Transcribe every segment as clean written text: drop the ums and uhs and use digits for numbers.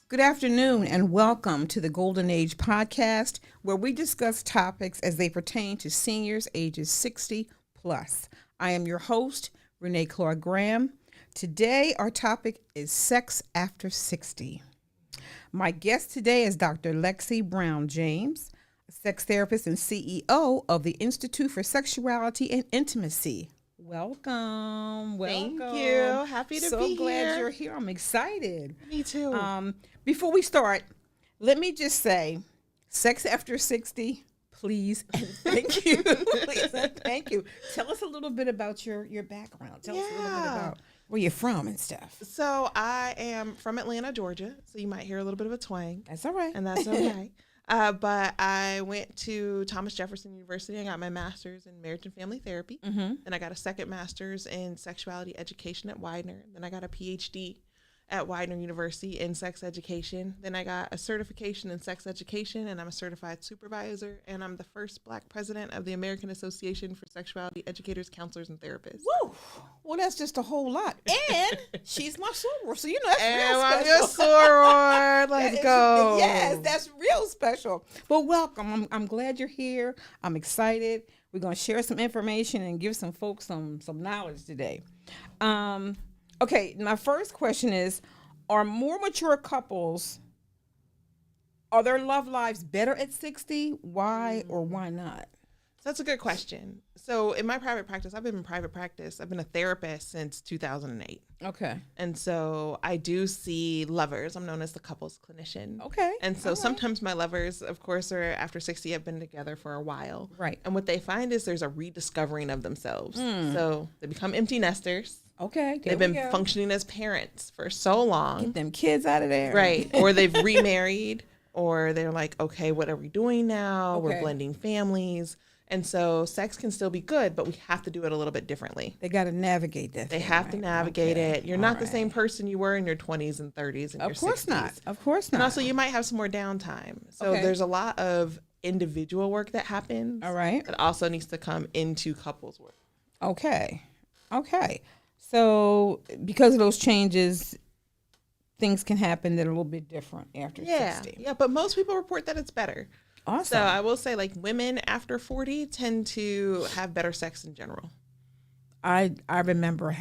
Good afternoon and welcome to the Golden Age podcast, where we discuss topics as they pertain to seniors ages 60 plus. I am your host, Renee Claude Graham. Today, our topic is sex after 60. My guest today is Dr. Lexi Brown James, a sex therapist and CEO of the Institute for Sexuality and Intimacy. Welcome. Thank you. Happy to be here. So glad you're here. I'm excited. Me too. Before we start, let me just say, sex after 60, please and thank you. Please and thank you. Tell us a little bit about your background. Tell us a little bit about where you're from and stuff. So I am from Atlanta, Georgia. So you might hear a little bit of a twang. That's all right. And that's okay. But I went to Thomas Jefferson University. I got my master's in marriage and family therapy. Mm-hmm. Then I got a second master's in sexuality education at Widener. Then I got a PhD at Widener University in sex education. Then I got a certification in sex education, and I'm a certified supervisor. And I'm the first Black president of the American Association for Sexuality Educators, Counselors, and Therapists. Woo! Well, that's just a whole lot. And she's my soror, so you know that's And real I'm special. your soror. Let's go. Yes, that's real special. But welcome. I'm glad you're here. I'm excited. We're going to share some information and give some folks some knowledge today. Okay, my first question is, are more mature couples, are their love lives better at 60? Why or why not? So that's a good question. So in my private practice, I've been in private practice. I've been a therapist since 2008. Okay. And so I do see lovers. I'm known as the couples clinician. Okay. And so sometimes my lovers, of course, are after 60, have been together for a while. Right. And what they find is there's a rediscovering of themselves. So they become empty nesters. Okay. They've been functioning as parents for so long. Get them kids out of there. Right. Or they've remarried, or they're like, okay, what are we doing now? Okay. We're blending families. And so sex can still be good, but we have to do it a little bit differently. They got to navigate that. They thing, have to right? navigate Okay. it. You're not the same person you were in your 20s and 30s and your 60s. Of course not. Of course not. And also you might have some more downtime. So Okay. there's a lot of individual work that happens. All right. That also needs to come into couples work. Okay. Okay. So because of those changes, things can happen that are a little bit different after 60. Yeah, but most people report that it's better. Awesome. So I will say, like, women after 40 tend to have better sex in general. I remember,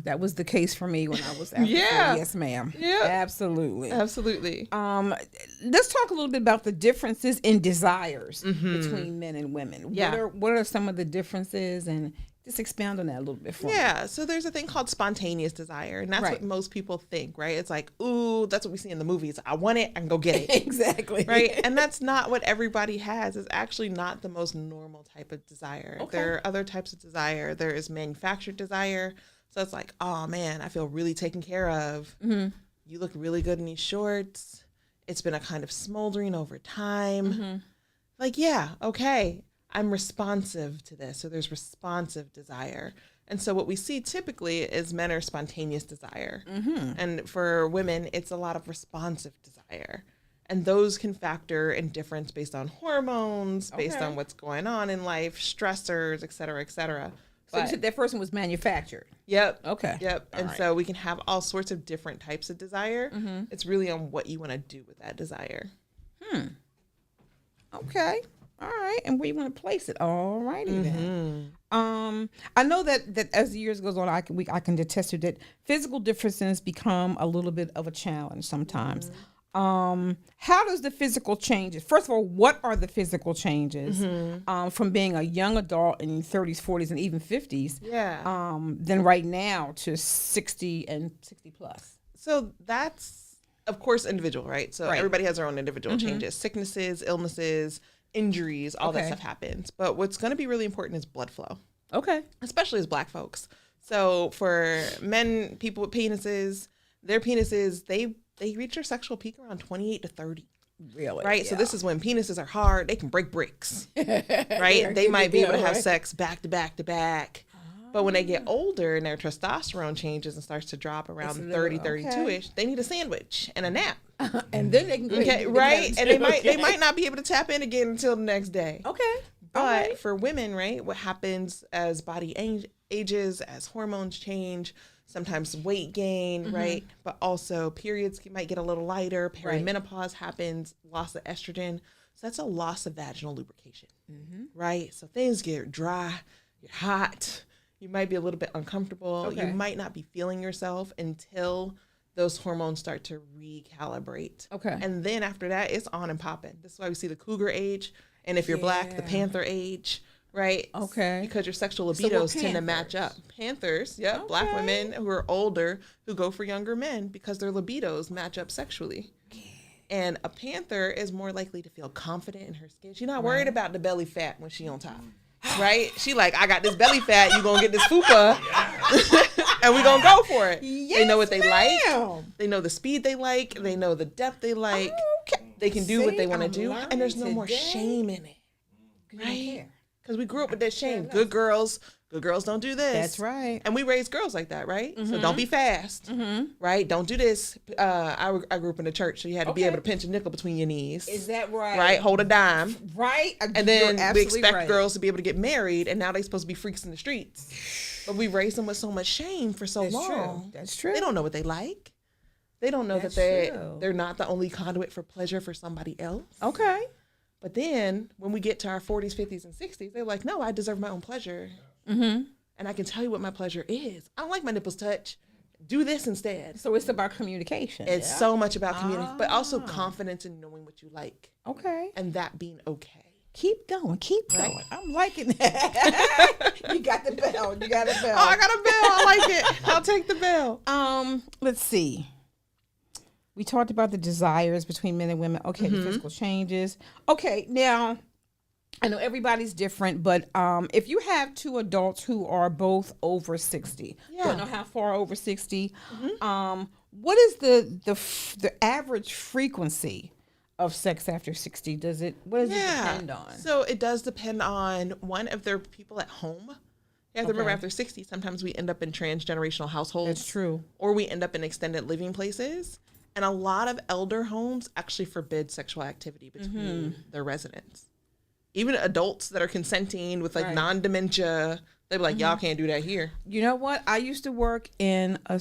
that was the case for me when I was after 40. Yes, ma'am. Yeah. Absolutely. Absolutely. Let's talk a little bit about the differences in desires between men and women. Yeah. What are some of the differences, and just expound on that a little bit for me. Yeah, so there's a thing called spontaneous desire, and that's Right. what most people think, right? It's like, ooh, that's what we see in the movies. I want it, I can go get it. Exactly. Right? And that's not what everybody has. It's actually not the most normal type of desire. Okay. There are other types of desire. There is manufactured desire. So it's like, oh man, I feel really taken care of. Mm-hmm. You look really good in these shorts. It's been a kind of smoldering over time. Mm-hmm. Like, yeah, okay, I'm responsive to this. So there's responsive desire. And so what we see typically is men are spontaneous desire. Mm-hmm. And for women, it's a lot of responsive desire. And those can factor in difference based on hormones, based Okay. on what's going on in life, stressors, et cetera, et cetera. So you But- said that person was manufactured. Yep. Okay. Yep. All And right. so we can have all sorts of different types of desire. Mm-hmm. It's really on what you want to do with that desire. Okay. All right. And where you want to place it? All righty then. I know that as the years goes on, I can attest to that physical differences become a little bit of a challenge sometimes. How does the physical changes? First of all, what are the physical changes from being a young adult in your 30s, 40s, and even 50s? Yeah. Than right now to 60 and 60 plus. So that's, of course, individual, right? So Right. everybody has their own individual changes, sicknesses, illnesses, injuries, all that Okay. stuff happens. But what's going to be really important is blood flow, Okay. especially as Black folks. So for men, people with penises, their penises, they reach their sexual peak around 28 to 30. Really? Right. So Yeah. this is when penises are hard. They can break bricks. Right. They might be able to have sex back to back to back. But when they get older and their testosterone changes and starts to drop around It's a little- 30, 32-ish, they need a sandwich and a nap. And then they can go ahead Okay, and get right? that And they too. might they Okay. might not be able to tap in again until the next day. Okay. But All right. for women, right, what happens as body ages, as hormones change, sometimes weight gain, right? But also periods might get a little lighter, perimenopause happens, loss of estrogen. So that's a loss of vaginal lubrication, right? So things get dry, you're hot, you might be a little bit uncomfortable. You might not be feeling yourself until those hormones start to recalibrate. And then after that, it's on and popping. This is why we see the cougar age. And if you're black, the panther age. Right? Because your sexual libidos tend to match up. Panthers, black women who are older who go for younger men because their libidos match up sexually. And a panther is more likely to feel confident in her skin. She's not worried about the belly fat when she on top. Right? She like, I got this belly fat, you gonna get this fupa. And we gonna go for it. They know what they like. They know the speed they like. They know the depth they like. They can do what they want to do. And there's no more shame in it. Right? Because we grew up with that shame. Good girls don't do this. That's right. And we raise girls like that, right? So don't be fast, right? Don't do this. I grew up in the church, so you had to be able to pinch a nickel between your knees. Is that right? Right? Hold a dime. Right. And then we expect girls to be able to get married, and now they're supposed to be freaks in the streets. But we raised them with so much shame for so long. That's true. They don't know what they like. They don't know that they're not the only conduit for pleasure for somebody else. Okay. But then when we get to our 40s, 50s, and 60s, they're like, no, I deserve my own pleasure. And I can tell you what my pleasure is. I don't like my nipples touch. Do this instead. So it's about communication. It's so much about communication, but also confidence in knowing what you like. Okay. And that being okay. Keep going. Keep going. I'm liking that. You got the bell. You got a bell. Oh, I got a bell. I like it. I'll take the bell. Let's see. We talked about the desires between men and women. Okay, the physical changes. Okay, now, I know everybody's different, but if you have two adults who are both over 60, don't know how far over 60, what is the average frequency of sex after 60? What does it depend on? So it does depend on, one, if there are people at home. You have to remember, after 60, sometimes we end up in transgenerational households. That's true. Or we end up in extended living places. And a lot of elder homes actually forbid sexual activity between their residents. Even adults that are consenting with like non-dementia, they'd be like, y'all can't do that here. You know what? I used to work in a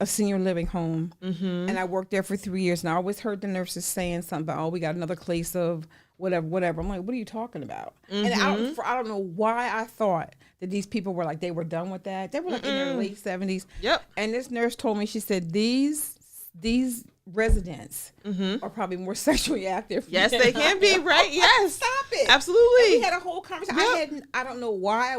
senior living home, and I worked there for 3 years. And I always heard the nurses saying something about, oh, we got another case of whatever. I'm like, what are you talking about? And I don't know why I thought that these people were like, they were done with that. They were like in their late 70s. Yep. And this nurse told me, she said, these residents are probably more sexually active. Yes, they can be, right? Yes. Stop it. Absolutely. And we had a whole conversation. I don't know why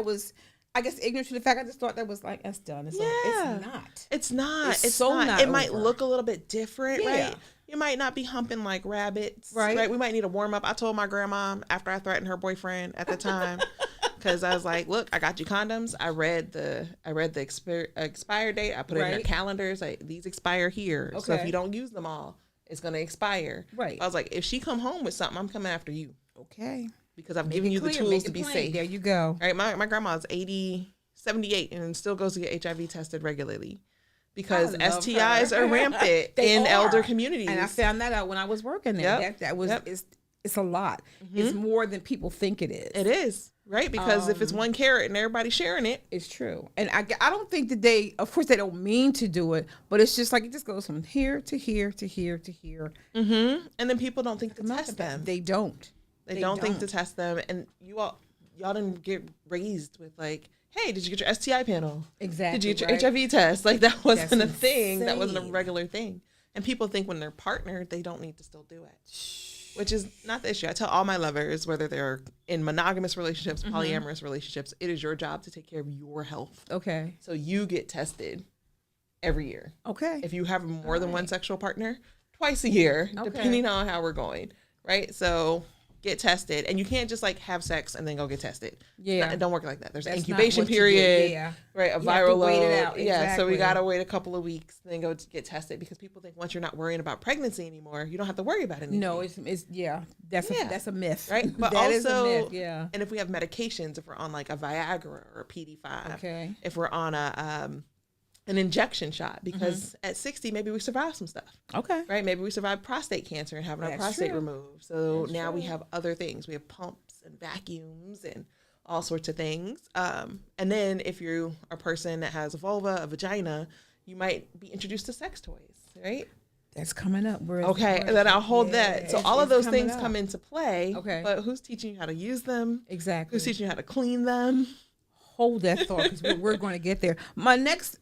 I guess ignorant to the fact. I just thought that was like, that's done. It's not. It's not. It's so not. not It over. might look a little bit different, right? You might not be humping like rabbits, right? We might need a warm up. I told my grandma after I threatened her boyfriend at the time, because I was like, look, I got you condoms. I read the expire date. I put it in their calendars. Like, these expire here. So if you don't use them all, it's going to expire. Right. I was like, if she come home with something, I'm coming after you. Okay. Because I've given you the tools to be safe. There you go. Right. My grandma's 78 and still goes to get HIV tested regularly. Because STIs are rampant in elder communities. And I found that out when I was working there. That was it's a lot. It's more than people think it is. It is, right? Because if it's one carrot and everybody's sharing it. It's true. And I don't think that of course they don't mean to do it, but it's just like it just goes from here to here to here to here. And then people don't think to test them. They don't. They don't think to test them. And y'all didn't get raised with like, hey, did you get your STI panel? Exactly. Did you get your HIV test? Like, that wasn't a thing. That wasn't a regular thing. And people think when they're partnered, they don't need to still do it, which is not the issue. I tell all my lovers, whether they're in monogamous relationships, polyamorous relationships, it is your job to take care of your health. Okay. So you get tested every year. Okay. If you have more than one sexual partner, twice a year, depending on how we're going, right? So get tested, and you can't just like have sex and then go get tested. It don't work like that. There's an incubation period, right? A viral load. Wait it out. Yeah, so we gotta wait a couple of weeks, then go to get tested, because people think once you're not worrying about pregnancy anymore, you don't have to worry about anything. No, it's that's a myth, right? But that also, is a myth, and if we have medications, if we're on like a Viagra or a PD5, okay, if we're on an injection shot, because at 60 maybe we survive some stuff. Okay. Right? Maybe we survived prostate cancer and having our prostate removed. So now we have other things. We have pumps and vacuums and all sorts of things. And then if you're a person that has a vulva, a vagina, you might be introduced to sex toys, right? That's coming up. Okay, and then I'll hold that. So all of those things come into play. Okay. But who's teaching you how to use them? Exactly. Who's teaching you how to clean them? Hold that thought, because we're going to get there. My next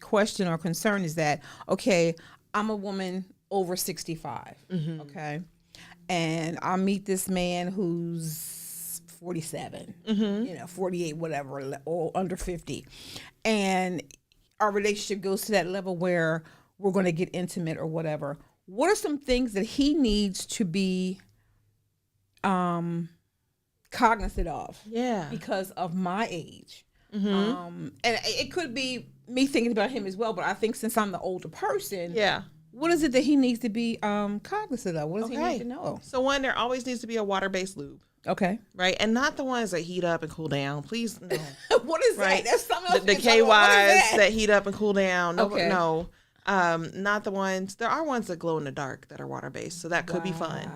question or concern is that, okay, I'm a woman over 65, okay, and I meet this man who's 47, 48, whatever, or under 50, and our relationship goes to that level where we're going to get intimate or whatever. What are some things that he needs to be cognizant of? Yeah. Because of my age. And it could be me thinking about him as well, but I think since I'm the older person, Yeah. what is it that he needs to be cognizant of? What does he need to know? So one, there always needs to be a water-based lube. Okay. Right? And not the ones that heat up and cool down. Please, no. What is Right. that? That's something else. The KYs that heat up and cool down. No, Okay. no. Not the ones. There are ones that glow in the dark that are water based, so that could be fun,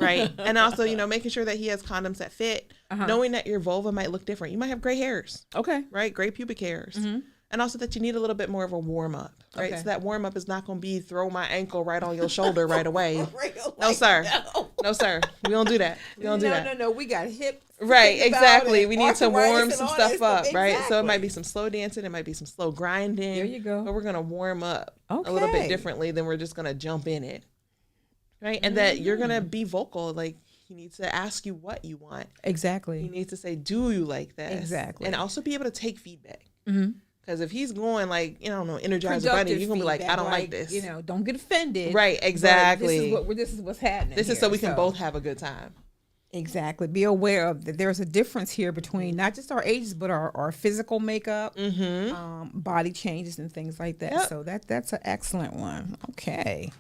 right? And also, making sure that he has condoms that fit, knowing that your vulva might look different. You might have gray hairs, Okay. right? Gray pubic hairs, and also that you need a little bit more of a warm up, right? Okay. So that warm up is not going to be throw my ankle right on your shoulder right away. Real, No, like, sir. no. No, sir. We don't do that. We don't do that. No. We got hip. Right, exactly. and We need to warm arthritis some and all stuff that up, right? So it Exactly. might be some slow dancing, it might be some slow grinding. There you go. But we're gonna warm up a little Okay. bit differently than we're just gonna jump in it, right? And that you're gonna be vocal. Like he needs to ask you what you want. He Exactly. needs to say, "Do you like this?" Exactly. And also be able to take feedback. Mm-hmm. Because if he's going like Energizer Bunny, Productive you're gonna be like, "I don't like feedback, this." Don't get offended. Right, but exactly. This is what's happening. This is here, so we can both have a good time. Exactly. Be aware of that. There's a difference here between not just our ages, but our physical makeup, body changes, and things like that. Yep. So that's an excellent one. Okay.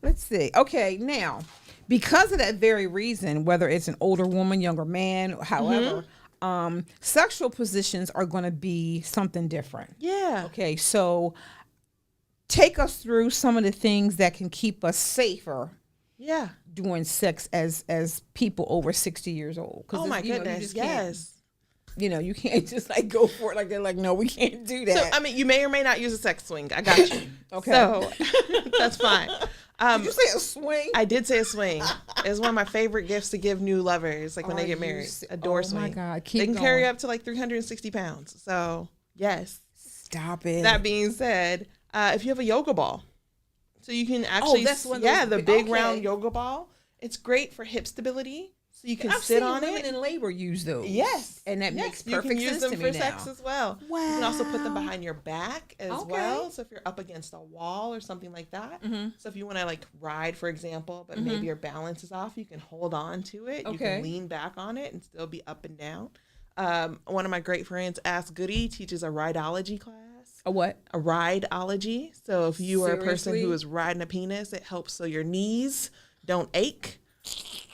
Let's see. Okay, now, because of that very reason, whether it's an older woman, younger man, however, sexual positions are going to be something different. Yeah. Okay, so take us through some of the things that can keep us safer Yeah. doing sex as people over 60 years old. Oh my goodness. Yes. You can't just like go for it like they're like, no, we can't do So that. I mean, you may or may not use a sex swing. I got you. Okay. So that's fine. Did you say a swing? I did say a swing. It's one of my favorite gifts to give new lovers, like when they get married. A door swing. Oh my God, keep They can going. carry up to like 360 pounds. So yes. Stop it. That being said, if you have a yoga ball, so you can actually, that's one of those the big- big okay. round yoga ball. It's great for hip stability. So you can I've sit seen on women it. in labor use those. Yes. And that Yes, makes perfect you can use sense them to for me sex now. as well. Wow. You can also put them behind your back as Okay. well. So if you're up against a wall or something like that. So if you want to like ride, for example, but maybe your balance is off, you can hold on to it. You Okay. can lean back on it and still be up and down. One of my great friends, Ask Goody, teaches a rideology class. A what? A rideology. So if you are a person Seriously? who is riding a penis, it helps so your knees don't ache,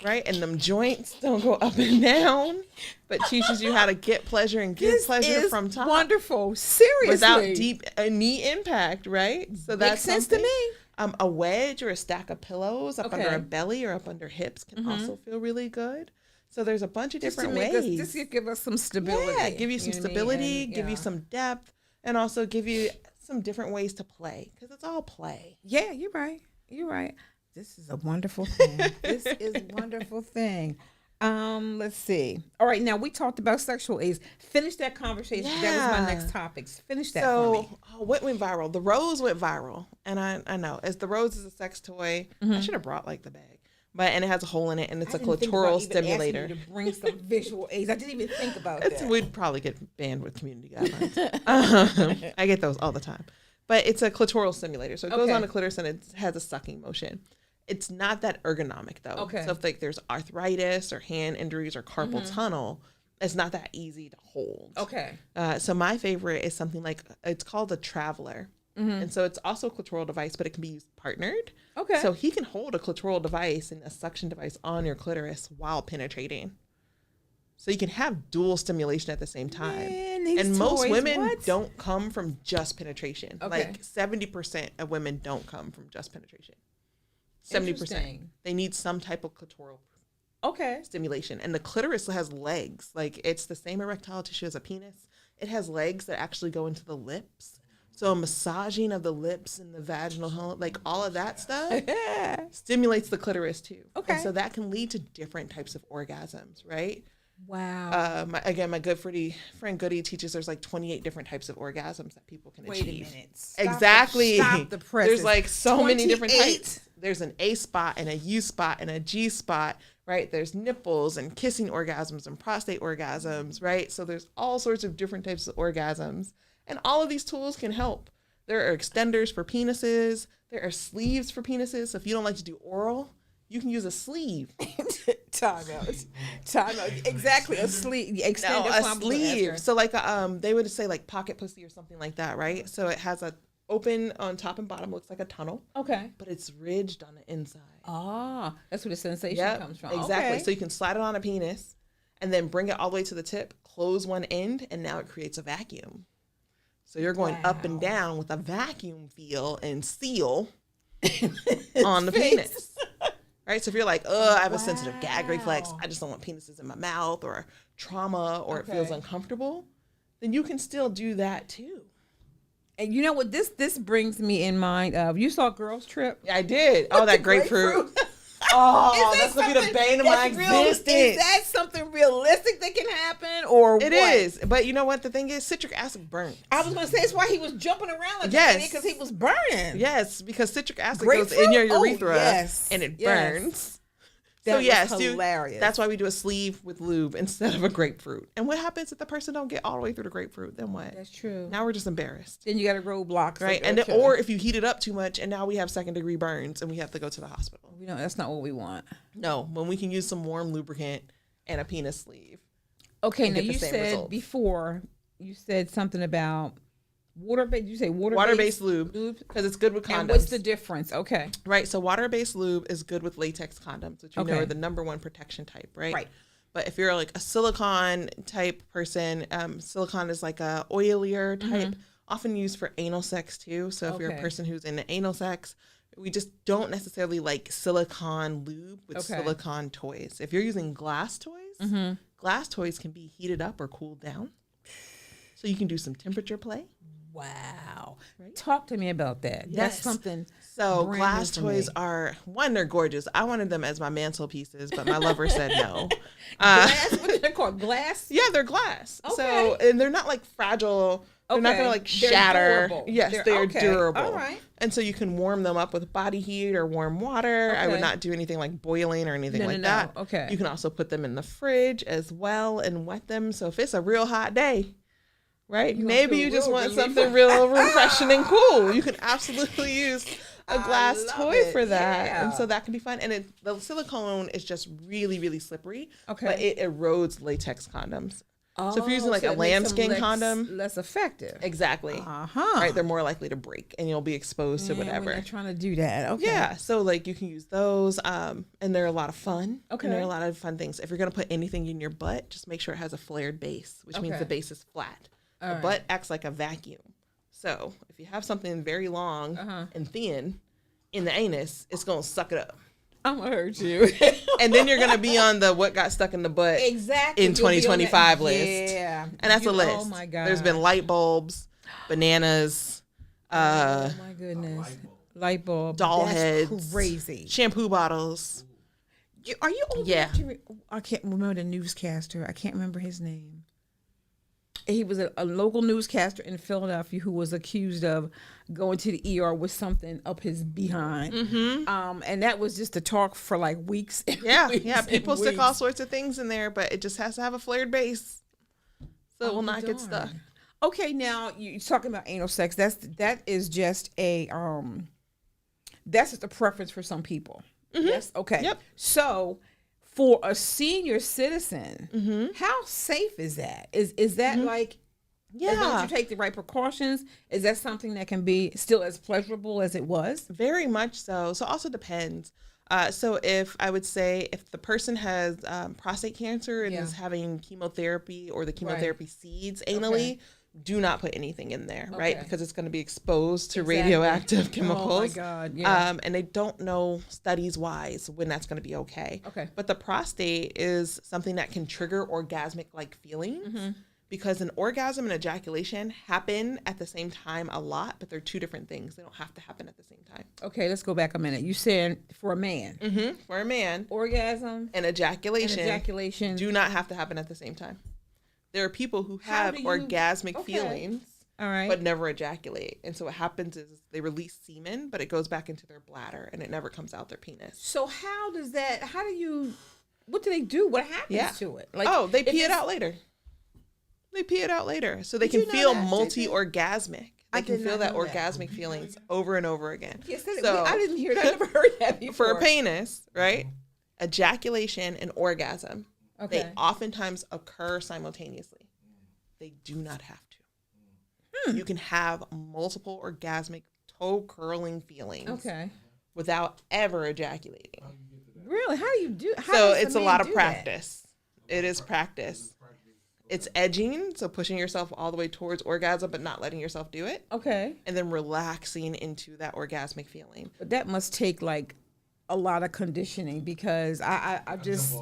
right? And them joints don't go up and down, but teaches you how to get pleasure and give This pleasure is from top wonderful. Seriously. without deep knee impact, right? So that's Makes sense to something. me. A wedge or a stack of pillows up under Okay. a belly or up under hips can also feel really good. So there's a bunch of Just to different make ways. us, just to give us some stability. Yeah, give you some know what I mean? stability, And, give you yeah. some depth, and also give you some different ways to play because it's all play. Yeah, you're right. You're right. This is a wonderful thing. This is a wonderful thing. Let's see. All right, now we talked about sexual aids. Finish that conversation. That was my Yeah. next topic. Finish that for me. So, what went viral? The rose went viral, and I know as the rose is a sex toy. I should have brought like the bag, and it has a hole in it, and it's I a didn't think about clitoral even asking stimulator. you to bring some visual aids. I didn't even think about that. We'd probably get banned with community guidelines. I get those all the time. But it's a clitoral stimulator. So it goes Okay. on the clitoris and it has a sucking motion. It's not that ergonomic though. Okay. So if like there's arthritis or hand injuries or carpal tunnel, it's not that easy to hold. Okay. So my favorite is something like, it's called a Traveler. And so it's also a clitoral device, but it can be used partnered. Okay. So he can hold a clitoral device and a suction device on your clitoris while penetrating. So you can have dual stimulation at the same time. Man, these And most toys, women what? don't come from just penetration. Okay. Like 70% of women don't come from just penetration. 70%. Interesting. They need some type of clitoral Okay. stimulation. And the clitoris has legs. Like, it's the same erectile tissue as a penis. It has legs that actually go into the lips. So massaging of the lips and the vaginal hole, like all of that stuff stimulates the clitoris too. Okay. And so that can lead to different types of orgasms, right? Wow. My good friend Goody teaches there's like 28 different types of orgasms that people can achieve. Wait a minute. Exactly. Stop the presses. There's like so many different 28? types. There's an A spot and a U spot and a G spot, right? There's nipples and kissing orgasms and prostate orgasms, right? So there's all sorts of different types of orgasms. And all of these tools can help. There are extenders for penises. There are sleeves for penises. So if you don't like to do oral, you can use a sleeve. Time out. Exactly. A sleeve. Extended A sleeve. So like they would say like pocket pussy or something like that, right? So it has a open on top and bottom, looks like a tunnel. Okay. But it's ridged on the inside. Ah, that's where the sensation comes from. Exactly. Okay. So you can slide it on a penis and then bring it all the way to the tip, close one end, and now it creates a vacuum. So you're going up and down with a vacuum feel and seal on the penis. Right? So if you're like, I have a sensitive gag reflex, I just don't want penises in my mouth, or trauma, or it feels uncomfortable, then you can still do that too. And you know what this brings me in mind of? You saw Girls Trip? Yeah, I did. Oh, that grapefruit. Oh, that's going to be the bane of my existence. Is that something realistic that can happen, or It is. But you know what? The thing is, citric acid burns. I was going to say, it's why he was jumping around like Yes. that, because he was burning. Yes, because citric acid Grapefruit? goes in your urethra yes. and it Yes. burns. That So was yes, hilarious. that's why we do a sleeve with lube instead of a grapefruit. And what happens if the person don't get all the way through the grapefruit? Then what? That's true. Now we're just embarrassed. Then you got a roadblock. Right. And then, or if you heat it up too much and now we have 2nd-degree burns and we have to go to the hospital. we don't. That's not what we want. No, when we can use some warm lubricant and a penis sleeve. Okay, and now get the you same said results. before, you said something about water-based. You say Water-based lube because it's good with condoms. And what's the difference? Okay. Right. So water-based lube is good with latex condoms, which you know Okay. are the number one protection type, right? Right. But if you're like a silicone type person, silicone is like a oilier type, often used for anal sex too. So if you're a Okay. person who's into anal sex, we just don't necessarily like silicone lube with Okay. silicone toys. If you're using glass toys, glass toys can be heated up or cooled down. So you can do some temperature play. Wow. Right? Talk to me about that. That's Yes. something. So brand glass new for toys me. are, one, they're gorgeous. I wanted them as my mantelpieces, but my lover said no. Glass. What are they called? Glass. Yeah, they're glass. Okay. So, and they're not like fragile. They're not Okay. going to like They're shatter. durable. Yes, they're okay. durable. All right. And so you can warm them up with body heat or warm water. I would Okay. not do anything like boiling or anything No, like no. that. Okay. You can also put them in the fridge as well and wet them. So if it's a real hot day, right? You gonna Maybe feel you just real want relief. something real refreshing and cool. You can absolutely use a I glass love toy it. for that. Yeah. And so that can be fun. And the silicone is just really, really slippery. Okay. But it erodes latex condoms. Oh, So if you're using like so a it makes them lambskin condom, less effective. exactly. Right, they're more likely to break and you'll be exposed to Man, whatever. when they're trying to do that. Okay. Yeah, so like you can use those, and they're a lot of fun. Okay. And they're a lot of fun things. If you're gonna put anything in your butt, just make sure it has a flared base, which means Okay. the base is flat. All The right. butt acts like a vacuum. So if you have something very long and thin in the anus, it's gonna suck it up. I'm gonna hurt you. And then you're gonna be on the what got stuck in the butt Exactly. in You'll be on 2025 that- list. Yeah. And that's a list. Oh my god. There's been light bulbs, bananas, Oh my goodness. Light bulb. doll That's heads, crazy. shampoo bottles. Are you old Yeah. enough to I can't remember the newscaster. I can't remember his name. He was a local newscaster in Philadelphia who was accused of going to the ER with something up his behind. And that was just a talk for like weeks. And Yeah, weeks yeah. and People stick all weeks. sorts of things in there, but it just has to have a flared base, so it will not get darn. stuck. Okay, now you're talking about anal sex. That is just a that's just a preference for some people. Yes. Okay. Yep. So for a senior citizen, how safe is that? Is that like as long as Yeah, you take the right precautions, is that something that can be still as pleasurable as it was? very much so. So also depends. So if I would say if the person has prostate cancer and Yeah. is having chemotherapy or the chemotherapy seeds anally, do not put anything in there, right? Okay. Because it's going to be exposed to Exactly. radioactive chemicals. Oh my God. Yeah. And they don't know studies wise when that's going to be okay. Okay. But the prostate is something that can trigger orgasmic like feelings because an orgasm and ejaculation happen at the same time a lot, but they're two different things. They don't have to happen at the same time. Okay, let's go back a minute. You said for a man, For a man, orgasm and ejaculation do do not have to happen at the same time. There are people who have orgasmic feelings, all right, but never ejaculate. And so what happens is they release semen, but it goes back into their bladder and it never comes out their penis. So what do they do? What happens to it? Like, they pee it out later. They pee it out later. So they can feel multi-orgasmic. They can feel that orgasmic feelings over and over again. Yes, so I didn't hear that. I never heard that before. For a penis, right? Ejaculation and orgasm. Okay. They oftentimes occur simultaneously. They do not have to. You can have multiple orgasmic toe curling feelings without ever ejaculating. Really? How do you do? So it's a lot of practice. It is practice. It's edging, so pushing yourself all the way towards orgasm, but not letting yourself do it. Okay. And then relaxing into that orgasmic feeling. But that must take like a lot of conditioning because I just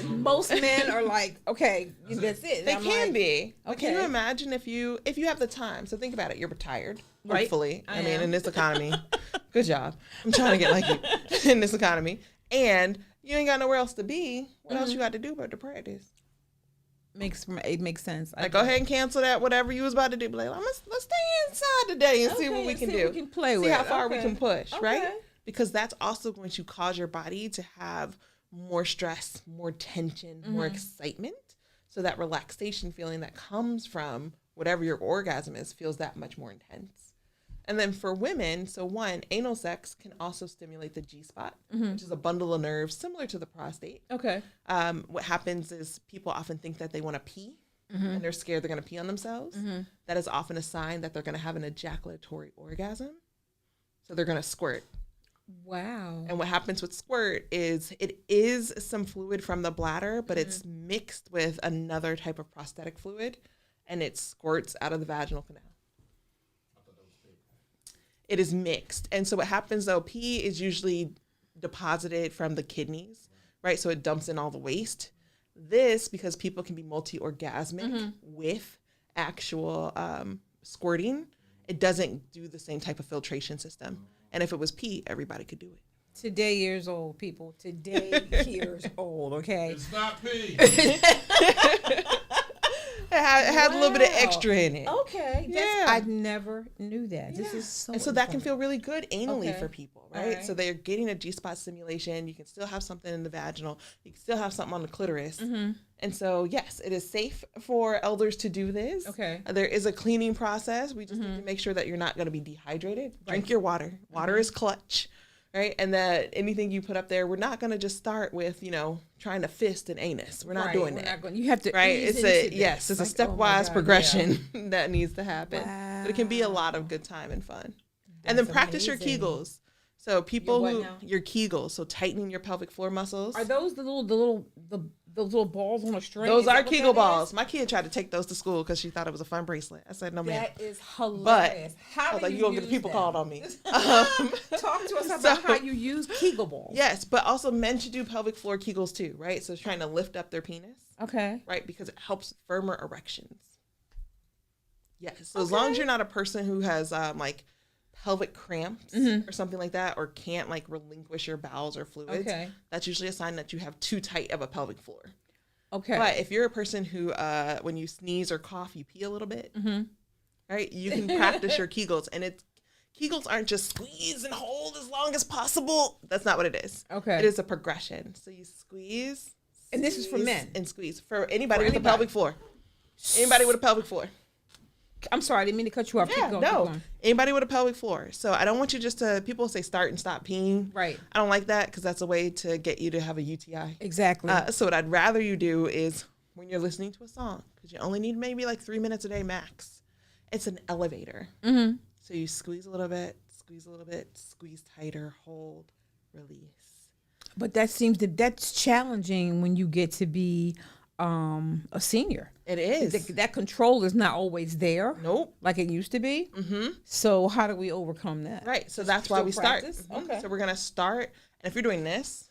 most men are like, okay, that's it. They can be. Okay. Can you imagine if you have the time? So think about it. You're retired, right? Hopefully. I mean, in this economy, good job. I'm trying to get like you in this economy, and you ain't got nowhere else to be. What else you got to do but to practice? It makes sense. Like, go ahead and cancel that whatever you was about to do. But like, let's stay inside today and see what we can do. We can play with. See how far we can push, right? Because that's also going to cause your body to have more stress, more tension, more excitement. So that relaxation feeling that comes from whatever your orgasm is feels that much more intense. And then for women, so one, anal sex can also stimulate the G-spot, which is a bundle of nerves similar to the prostate. Okay. What happens is people often think that they want to pee and they're scared they're going to pee on themselves. That is often a sign that they're going to have an ejaculatory orgasm. So they're going to squirt. Wow. And what happens with squirt is it is some fluid from the bladder, but it's mixed with another type of prostatic fluid, and it squirts out of the vaginal canal. It is mixed. And so what happens though, pee is usually deposited from the kidneys, right? So it dumps in all the waste. This, because people can be multi-orgasmic with actual squirting, it doesn't do the same type of filtration system. And if it was pee, everybody could do it. Today years old, people. Today years old, okay? It's not pee. It had a little bit of extra in it. Okay. I never knew that. Yeah. This is so And so that can feel really good anally for people, right? Right. So they're getting a G-spot stimulation. You can still have something in the vaginal. You can still have something on the clitoris. And so, yes, it is safe for elders to do this. Okay. There is a cleaning process. We just need to make sure that you're not going to be dehydrated. Drink your water. Water is clutch. Right. And that anything you put up there, we're not going to just start with, trying to fist an anus. We're not doing that. You have to. Right. It's a stepwise progression that needs to happen. Wow. But it can be a lot of good time and fun. And then practice your Kegels. So people your Kegels, so tightening your pelvic floor muscles. Are those the little balls on a string? Those are Kegel balls. My kid tried to take those to school because she thought it was a fun bracelet. I said, no, ma'am. That is hilarious. But I was like, you gonna get the people called on me. Talk to us about how you use Kegel balls. Yes, but also men should do pelvic floor Kegels too, right? So it's trying to lift up their penis. Okay. Right, because it helps firmer erections. Yes. So as long as you're not a person who has pelvic cramps or something like that, or can't relinquish your bowels or fluids, that's usually a sign that you have too tight of a pelvic floor. Okay. But if you're a person who, when you sneeze or cough, you pee a little bit, right? You can practice your Kegels, and Kegels aren't just squeeze and hold as long as possible. That's not what it is. Okay. It is a progression. So you squeeze. And this is for men. And squeeze. For anybody with a pelvic floor. Anybody with a pelvic floor. I'm sorry, I didn't mean to cut you off. Yeah, keep no. going. Anybody with a pelvic floor. So I don't want you just to, people say start and stop peeing. Right. I don't like that because that's a way to get you to have a UTI. Exactly. So what I'd rather you do is when you're listening to a song, because you only need maybe 3 minutes a day max, it's an elevator. So you squeeze a little bit, squeeze tighter, hold, release. But that's challenging when you get to be a senior. It is. That control is not always there. Nope. Like it used to be. Mm-hmm. So how do we overcome that? Right. So that's why we start. Mm-hmm. Okay. So we're going to start. And if you're doing this,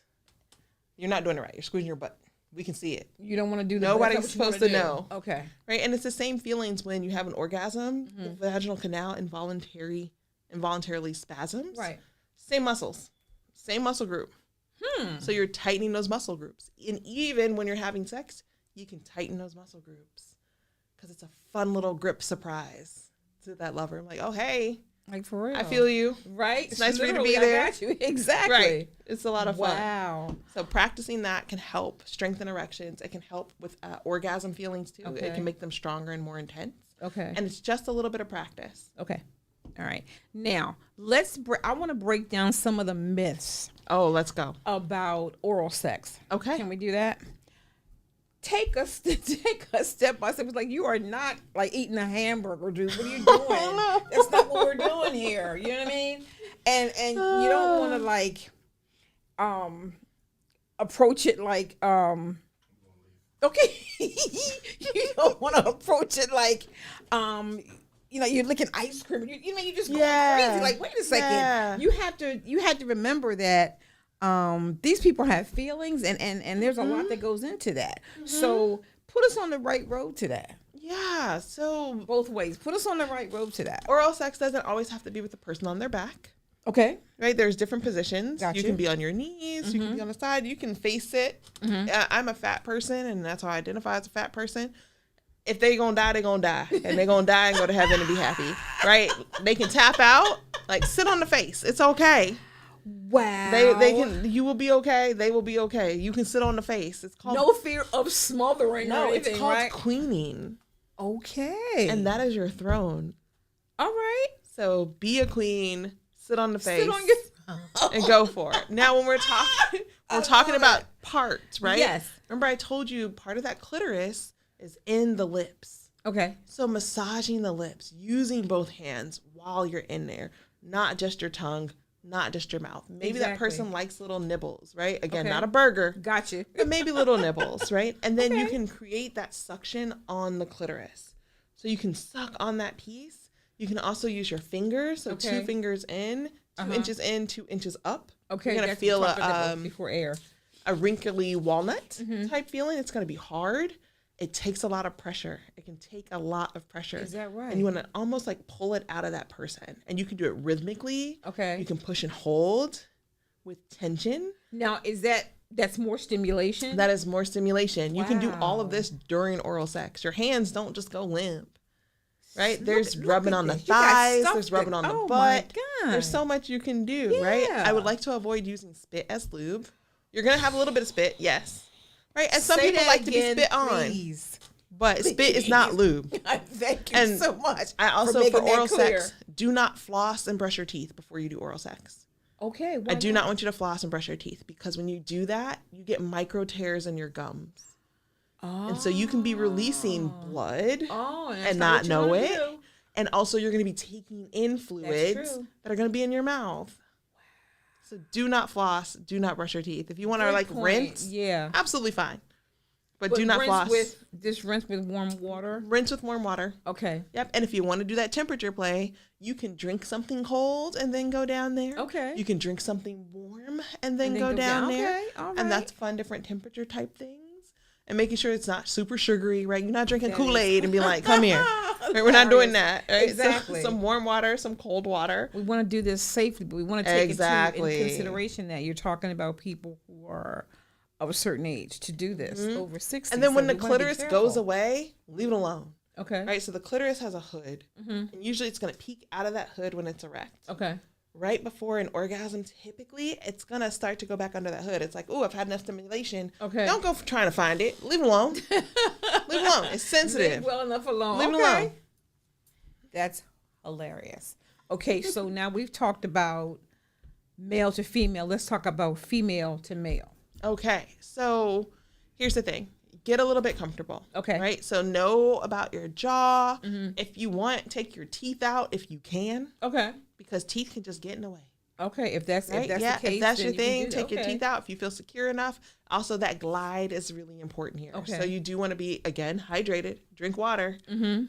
you're not doing it right. You're squeezing your butt. We can see it. You don't want to do that. Nobody's supposed to know. Okay. Right. And it's the same feelings when you have an orgasm, Mm-hmm. the vaginal canal, involuntarily spasms. Right. Same muscles, same muscle group. So you're tightening those muscle groups. And even when you're having sex, you can tighten those muscle groups because it's a fun little grip surprise to that lover. I'm like, oh, hey, Like for real. I feel you. Right. It's nice for you to Literally, be there. I got you. Exactly. Right. It's a lot of fun. Wow. So practicing that can help strengthen erections. It can help with orgasm feelings too. Okay. It can make them stronger and more intense. Okay. And it's just a little bit of practice. Okay. All right. Now, I want to break down some of the myths Oh, let's go. about oral sex. Okay. Can we do that? Take a step by step. It's like you are not like eating a hamburger, dude. What are you doing? That's not what we're doing here. You know what I mean? And you don't want to like approach it like okay. You don't want to approach it like you're licking ice cream. You just going crazy. Like, wait a second. Yeah. You have to remember that these people have feelings and there's a lot that goes into that. So put us on the right road to that. Yeah. So Both ways. Put us on the right road to that. oral sex doesn't always have to be with the person on their back. Okay. Right? There's different positions. Got you you. can be on your knees. You can be on the side. You can face it. I'm a fat person, and that's how I identify as a fat person. If they gonna die, they gonna die. And they gonna die and go to heaven and be happy. Right? They can tap out. Like, sit on the face. It's okay. Wow. They can. You will be okay. They will be okay. You can sit on the face. It's called no fear of smothering or anything, it's called right? queening. Okay. And that is your throne. all right. So be a queen. Sit on the face. Sit on your and go for it. Now, when we're talking about parts, right? Yes. Remember, I told you part of that clitoris is in the lips. Okay. So massaging the lips, using both hands while you're in there, not just your tongue, not just your mouth. Maybe that Exactly. person likes little nibbles, right? Again, Okay. not a burger, Gotcha. but maybe little nibbles, right? And then you Okay. can create that suction on the clitoris. So you can suck on that piece. You can also use your fingers. So Okay. 2 fingers in, 2 inches in, 2 inches up. Okay. You're going to that's feel the top of the before air. a wrinkly walnut type feeling. It's going to be hard. It takes a lot of pressure. It can take a lot of pressure. Is that right? And you want to almost like pull it out of that person. And you can do it rhythmically. Okay. You can push and hold with tension. Now, that's more stimulation? That is more stimulation. You can do all of Wow. this during oral sex. Your hands don't just go limp. Right? Look There's at rubbing on the this. You got thighs. stuff There's rubbing that- on the oh my butt. God. There's so much you can do, right? Yeah. I would like to avoid using spit as lube. You're going to have a little bit of spit, yes. Right? And some Say people that like to be again, spit on. please. But spit is not lube. Thank you And so much. I also, making for that oral clear. sex, do not floss and brush your teeth before you do oral sex. Okay. I do not want you to floss and brush your teeth because when you do that, you get micro tears in your gums. Oh. And so you can be releasing blood that's and not not what you know wanna it. do. And also you're going to be taking in fluids true. that are going to be in your mouth. So do not floss, do not brush your teeth. If you want to Good like point. rinse, Yeah. absolutely fine. But do not floss. Rinse with warm water. Rinse with warm water. Okay. Yep. And if you want to do that temperature play, you can drink something cold and then go down there. Okay. You can drink something warm and then, And then go go down down. there. Okay, all And right. that's fun, different temperature type things. And making sure it's not super sugary, right? You're not drinking That is- Kool-Aid and be like, come here. Right? We're not doing that. Right? Exactly. So, some warm water, some cold water. We want to do this safely, but we want to take Exactly. it into consideration that you're talking about people who are of a certain age to do this over 60. And then when so the we wanna be clitoris careful. goes away, leave it alone. Okay. Right? So the clitoris has a hood. And usually it's going to peek out of that hood when it's erect. Okay. Right before an orgasm, typically, it's going to start to go back under that hood. It's like, oh, I've had enough stimulation. Okay. Don't go for trying to find it. Leave it alone. Leave it alone. It's sensitive. Leave well enough alone. Leave it Okay. alone. That's hilarious. Okay, so now we've talked about male to female. Let's talk about female to male. Okay. So here's the thing. Get a little bit comfortable. Okay. Right? So know about your jaw. If you want, take your teeth out if you can, Okay. because teeth can just get in the way. Okay, if that's Right? if that's Yeah, the case, if that's then your you can thing, do that. take your Okay. teeth out if you feel secure enough. Also, that glide is really important here. Okay. So you do want to be, again, hydrated, drink water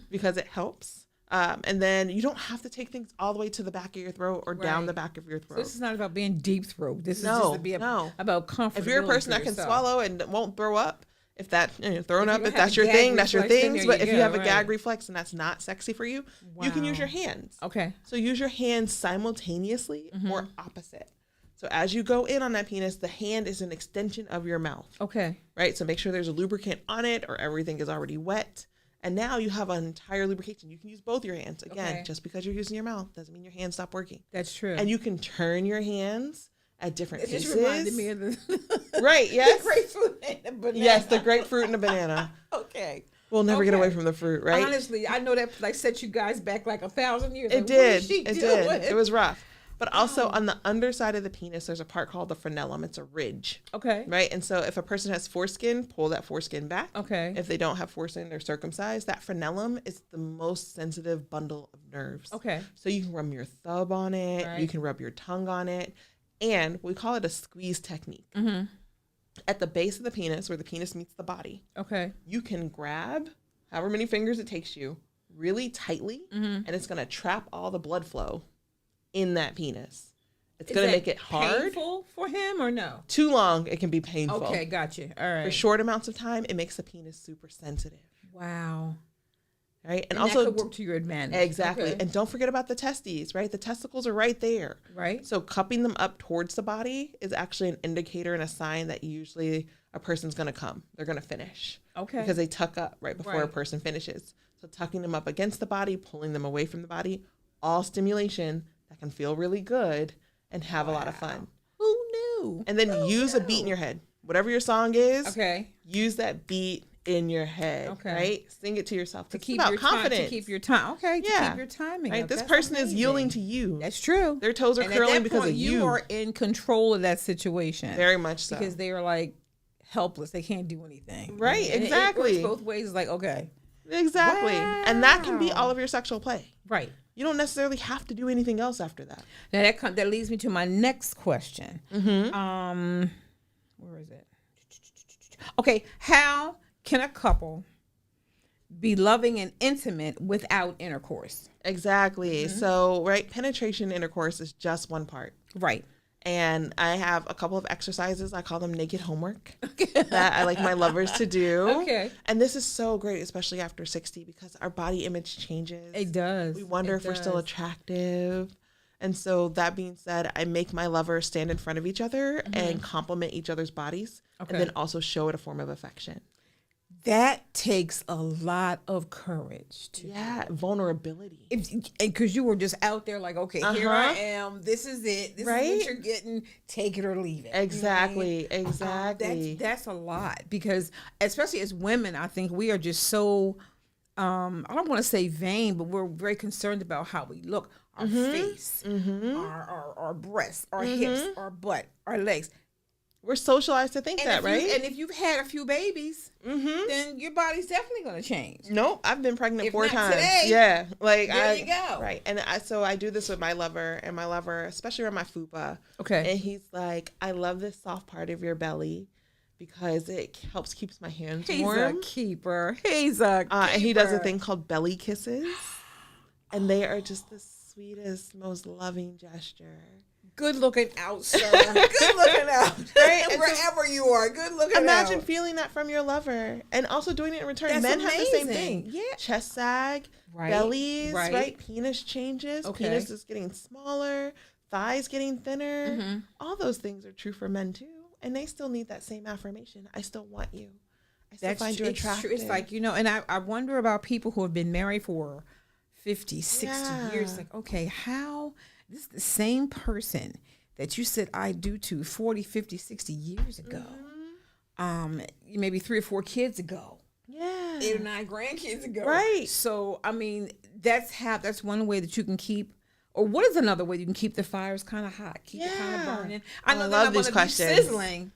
because it helps. And then you don't have to take things all the way to the back of your throat or down the Right. back of your So throat. this is not about being deep throat. This is just No, to be no. about comfort. If you're a person that can swallow and won't throw up, if that, throwing If you up, don't if have that's a your gag thing, that's your reflex, then things. there But you if you go, have a gag right. reflex and that's not sexy for you, you can use your hands. Okay. So use your hands simultaneously or opposite. So as you go in on that penis, the hand is an extension of your mouth, Okay. right? So make sure there's a lubricant on it or everything is already wet. And now you have an entire lubrication. You can use both your hands. Again, Okay. just because you're using your mouth doesn't mean your hands stop working. That's true. And you can turn your hands at different it paces. just reminded me of the Right, yes. the grapefruit and the banana. Yes, the grapefruit and the banana. Okay. We'll never get Okay. away from the fruit, right? Honestly, I know that like set you guys back like 1,000 years. Like, It what did. is she It doing? did. It was rough. But also Oh. on the underside of the penis, there's a part called the frenulum. It's a ridge, Okay. right? And so if a person has foreskin, pull that foreskin back. Okay. If they don't have foreskin, they're circumcised. That frenulum is the most sensitive bundle of nerves. Okay. So you can rub your thumb on it. Right. You can rub your tongue on it. And we call it a squeeze technique. Mm-hmm. At the base of the penis, where the penis meets the body, Okay. you can grab however many fingers it takes you really tightly, and it's going to trap all the blood flow in that penis. It's going to make it hard. Painful for him or no? Too long, it can be painful. Okay, gotcha. All right. For short amounts of time, it makes the penis super sensitive. Wow. Right? And also, that could work to your advantage. exactly. Okay. And don't forget about the testes, right? The testicles are right there. Right. So cupping them up towards the body is actually an indicator and a sign that usually a person's going to come. They're going to finish. Okay. Because they tuck up right before a Right. person finishes. So tucking them up against the body, pulling them away from the body, all stimulation that can feel really good and have a lot of fun. Who knew? And then Who use a knew? beat in your head. Whatever your song is, Okay. use that beat in your head, Okay. right? Sing it to yourself. To It's keep about your confidence. time. To keep your time. Okay. To Yeah. keep your timing. Right? up. This That's person is amazing. yielding to you. That's true. Their toes are And at curling that because point, of you. are in control of that situation. Very much so. Because they are like helpless. They can't do anything. Right, And exactly. It works both ways. It's like, okay. Exactly. And that can be Wow. all of your sexual play. Right. You don't necessarily have to do anything else after that. Now that leads me to my next question. Mm-hmm. Where is it? Okay, how can a couple be loving and intimate without intercourse? Exactly. Mm-hmm. So, right, penetration intercourse is just one part. Right. And I have a couple of exercises. I call them naked homework that I like my lovers to do. Okay. And this is so great, especially after 60, because our body image changes. It does. We wonder It if we're still does. attractive. And so that being said, I make my lovers stand in front of each other and compliment each other's bodies. Okay. And then also show it a form of affection. That takes a lot of courage to Yeah, vulnerability. because you were just out there like, okay, here I Uh-huh. am. This is it. This is Right? what you're getting. Take it or leave it. You know what I mean? Exactly, exactly. That's a lot because especially as women, I think we are just so I don't want to say vain, but we're very concerned about how we look, our face, our breasts, our hips, our butt, our legs. We're socialized to think that, right? And if you've had a few babies, then your body's definitely going to change. Nope, I've been pregnant If 4 not times. today, Yeah, like there you go. Right, and so I do this with my lover, and my lover, especially around my fupa. Okay. And he's like, "I love this soft part of your belly because it helps keeps my hands He's warm." a keeper. He's a keeper. And he does a thing called belly kisses, and they are just the sweetest, most loving gesture. Good looking out, sir. Good looking out. Right? And so- Wherever you are, good looking Imagine out. feeling that from your lover, and also doing it in return. That's Men have the same amazing. thing. Yeah. Chest sag, Right, bellies, right. right. Penis changes. Okay. Penis is getting smaller. Thighs getting thinner. Mm-hmm. All those things are true for men too, and they still need that same affirmation. I still want you. I still find you it's attractive. true. It's like, and I wonder about people who have been married for 50, 60 Yeah. years. Like, okay, how this is the same person that you said I do to 40, 50, 60 years ago. Maybe 3 or 4 kids ago. yeah, 8 or 9 grandkids ago. Right. So, I mean, that's one way that you can keep, or what is another way you can keep the fires kind of hot, keep it kind of Yeah. burning? I I know love they're not these going to be questions. sizzling,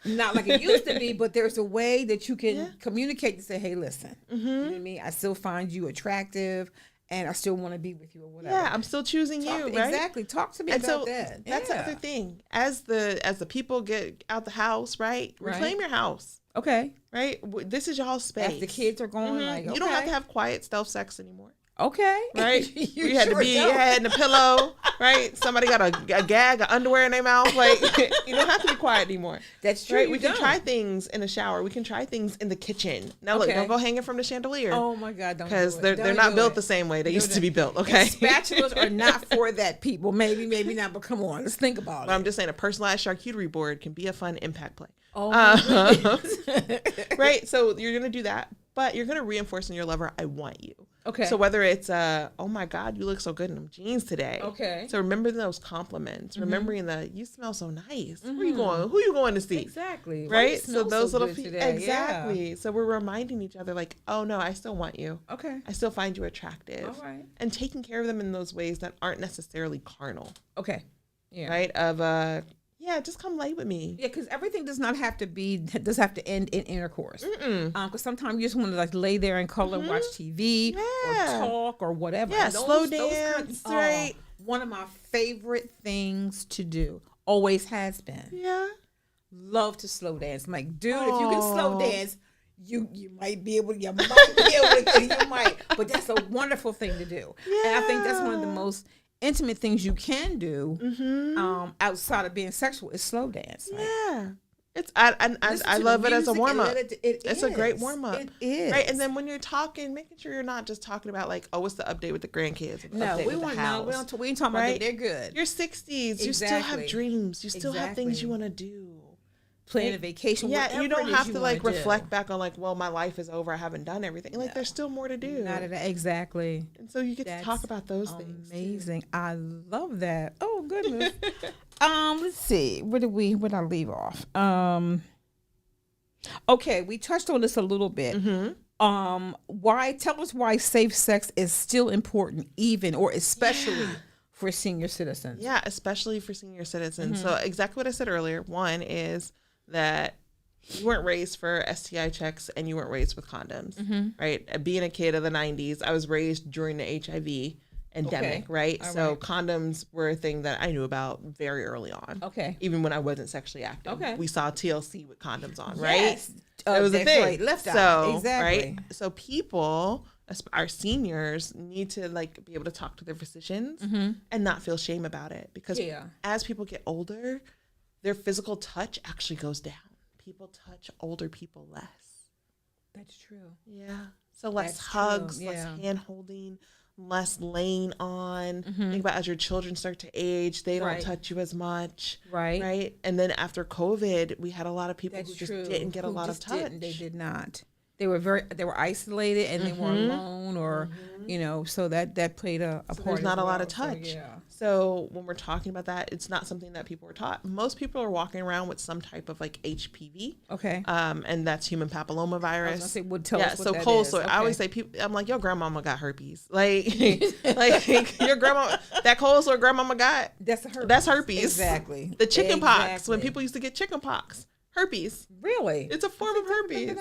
not like it used to be, but there's a way that you can Yeah. communicate to say, hey, listen, you know what I mean? I still find you attractive and I still want to be with you or whatever. Yeah, I'm still choosing you, right? Exactly. Talk to me And about so that. that's the other thing. As the people get out the house, right? Reclaim your house. Okay. Right? This is y'all's space. As the kids are going, like, okay. You don't have to have quiet stealth sex anymore. Okay. Right? You had to be your head in a pillow, right? Somebody got a gag of underwear in their mouth. Like, you don't have to be quiet anymore. That's true. Right? We can try things in the shower. We can try things in the kitchen. Now, look, don't go hanging from the chandelier. Oh, my God. Don't do it. Because they're not built the same way they used to be built, okay? And spatulas are not for that, people. Maybe not, but come on. Let's think about it. I'm just saying a personalized charcuterie board can be a fun impact play. Oh, right? So you're going to do that, but you're going to reinforce in your lover, I want you. Okay. So whether it's, oh my God, you look so good in them jeans today. Okay. So remember those compliments, remembering you smell so nice. Where you going? Who you going to see? Exactly. Right? So those little exactly. Yeah. So we're reminding each other like, oh no, I still want you. Okay. I still find you attractive. All right. And taking care of them in those ways that aren't necessarily carnal. Okay. Yeah. Right? Yeah, just come lay with me. Yeah, because everything does have to end in intercourse. Because sometimes you just want to like lay there and color, watch TV, or talk, or whatever. Yeah, slow dance, right? One of my favorite things to do, always has been. Yeah. Love to slow dance. I'm like, dude, if you can slow dance, you might be able to, you might, but that's a wonderful thing to do. Yeah. And I think that's one of the most intimate things you can do outside of being sexual is slow dance. Right? Yeah. I love it as a warm up. It's a great warm up. It is. Right. And then when you're talking, making sure you're not just talking about like, oh, what's the update with the grandkids? No, we ain't talking about that. They're good. You're 60s. You still have dreams. You still have things you want to do. Plan a vacation. Yeah, you don't have to like reflect back on like, well, my life is over. I haven't done everything. Like, there's still more to do. Exactly. And so you get to talk about those things. Amazing. I love that. Oh goodness. Let's see. Where did I leave off? Okay, we touched on this a little bit. Tell us why safe sex is still important, even or especially for senior citizens. Yeah, especially for senior citizens. So exactly what I said earlier. One is that you weren't raised for STI checks and you weren't raised with condoms, right? Being a kid of the 90s, I was raised during the HIV endemic, right? So condoms were a thing that I knew about very early on. Okay. Even when I wasn't sexually active. Okay. We saw TLC with condoms on, right? Yes. It was a thing. Right. Left eye. So, exactly. Right? So people, our seniors, need to like be able to talk to their physicians and not feel shame about it. Because as people get older, their physical touch actually goes down. People touch older people less. That's true. Yeah. So less hugs, less hand holding, less laying on. Think about as your children start to age, they don't touch you as much. Right. Right. And then after COVID, we had a lot of people who just didn't get a lot of touch. They did not. They were isolated and they were alone or, so that played a part. There's not a lot of touch. So when we're talking about that, it's not something that people are taught. Most people are walking around with some type of like HPV. Okay. And that's human papilloma virus. I was gonna say, tell us what that cold sore. I always say I'm like, your grandmama got herpes. Like your grandma, that cold sore grandmama got. That's herpes. Exactly. The chicken pox, when people used to get chicken pox. Herpes. Really? It's a form of herpes.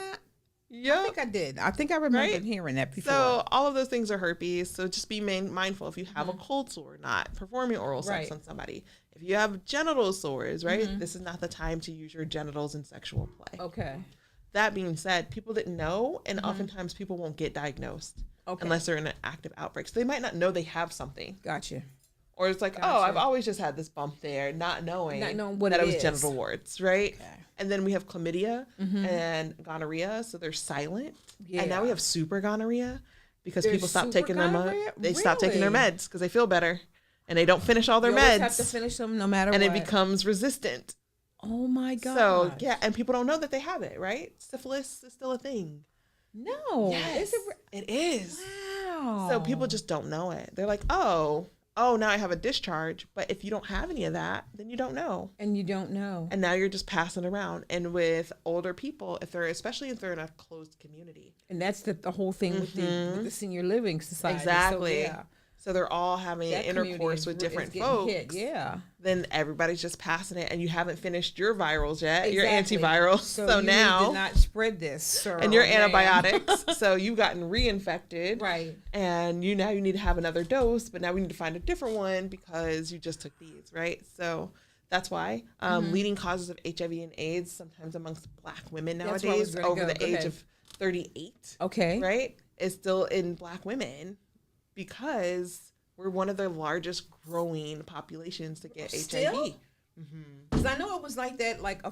Yeah, I think I did. I think I remember hearing that before. So all of those things are herpes. So just be mindful if you have a cold sore, not performing oral sex on somebody. If you have genital sores, this is not the time to use your genitals in sexual play. Okay. That being said, people didn't know, and oftentimes people won't get diagnosed unless they're in an active outbreak. So they might not know they have something. Gotcha. Or it's like, I've always just had this bump there, not knowing what it was genital warts, right? Okay. And then we have chlamydia and gonorrhea, so they're silent. Yeah. And now we have super gonorrhea because people stop taking their meds. They stop taking their meds because they feel better, and they don't finish all their meds. You have to finish them no matter what. And it becomes resistant. Oh my God. So and people don't know that they have it, right? Syphilis is still a thing. No. Yes, it is. Wow. So people just don't know it. They're like, oh, now I have a discharge. But if you don't have any of that, then you don't know. And you don't know. And now you're just passing it around. And with older people, especially if they're in a closed community. And that's the whole thing with the senior living society. Exactly. So they're all having That intercourse with different folks. Yeah. Then everybody's just passing it, and you haven't finished your virals yet. Exactly. Your antivirals. So you now need to not spread this, sir. and your or ma'am. antibiotics. So you've gotten reinfected. Right. And you need to have another dose, but now we need to find a different one because you just took these, right? So that's why leading causes of HIV and AIDS sometimes amongst Black women nowadays over the age of 38. Okay. Right? Is still in Black women because we're one of the largest growing populations to get HIV. Because I know it was like that like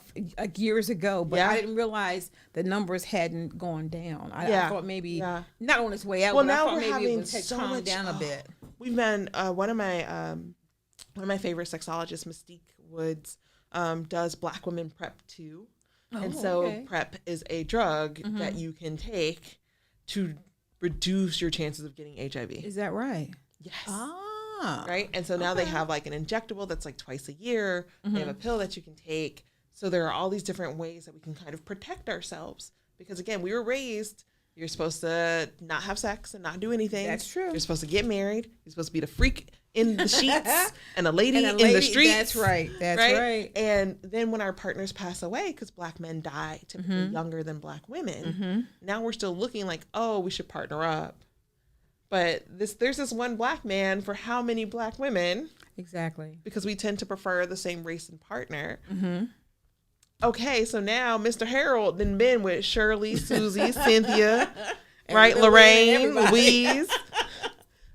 years ago, but I didn't realize the numbers hadn't gone down. I thought maybe not on its way out, but I thought maybe it had calmed down a bit. We've been one of my favorite sexologists, Mystique Woods, does Black women PrEP too. And so PrEP is a drug that you can take to reduce your chances of getting HIV. Is that right? Yes. Right. And so now they have like an injectable that's like twice a year. They have a pill that you can take. So there are all these different ways that we can kind of protect ourselves. Because again, we were raised, you're supposed to not have sex and not do anything. That's true. You're supposed to get married. You're supposed to be the freak in the sheets and a lady in the streets. That's right. That's right. And then when our partners pass away, because Black men die typically younger than Black women, now we're still looking like, oh, we should partner up. But there's this one Black man for how many Black women? Exactly. Because we tend to prefer the same race and partner. Okay, so now Mr. Harold then been with Shirley, Susie, Cynthia, right, Lorraine, Louise.